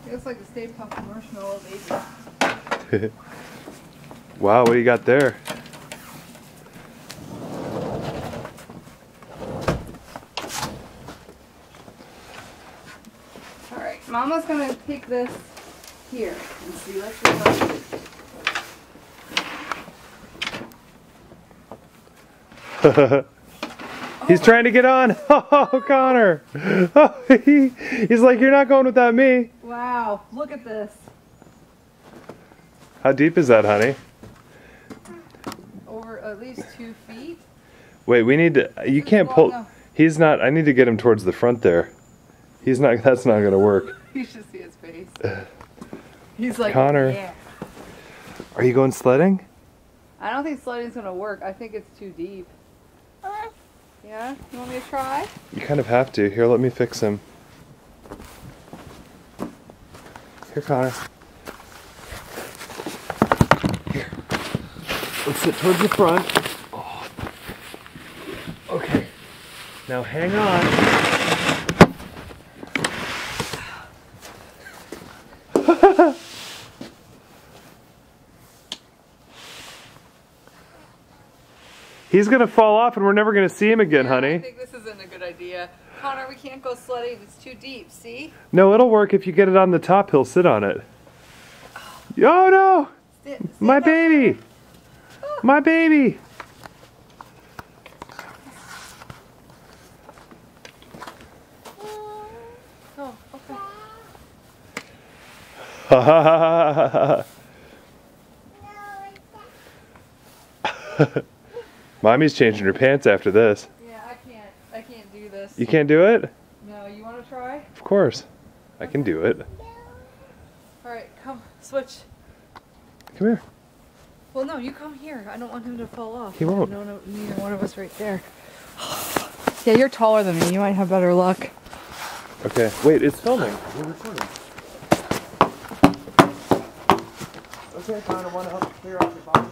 It looks like a Stay Puft Marshmallow baby. Wow, what do you got there? Alright, Mama's gonna take this here and see. Let's see how it is. He's trying to get on. Oh, Connor. Oh, he's like, you're not going without me. Wow, look at this. How deep is that, honey? Over at least 2 feet. Wait, we need to, you can't pull, he's not, I need to get him towards the front there. He's not, that's not going to work. You should see his face. He's like, Connor, yeah. Are you going sledding? I don't think sledding's going to work. I think it's too deep. Yeah? You want me to try? You kind of have to. Here, let me fix him. Here, Connor. Here. Let's sit towards the front. Oh. Okay. Now hang on. He's gonna fall off and we're never gonna see him again, honey. I think this isn't a good idea. Connor, we can't go sledding. It's too deep, see? No, it'll work if you get it on the top. He'll sit on it. Oh no! My baby! My baby! Oh, okay. Ha ha ha ha. Mommy's changing her pants after this. Yeah, I can't do this. You can't do it? No, you want to try? Of course. I can do it. Alright, come, switch. Come here. Well, no, you come here. I don't want him to fall off. He won't. No, neither one of us right there. Yeah, you're taller than me. You might have better luck. Okay. Wait, it's filming. We're recording. Okay, Connor, want to help clear off your box?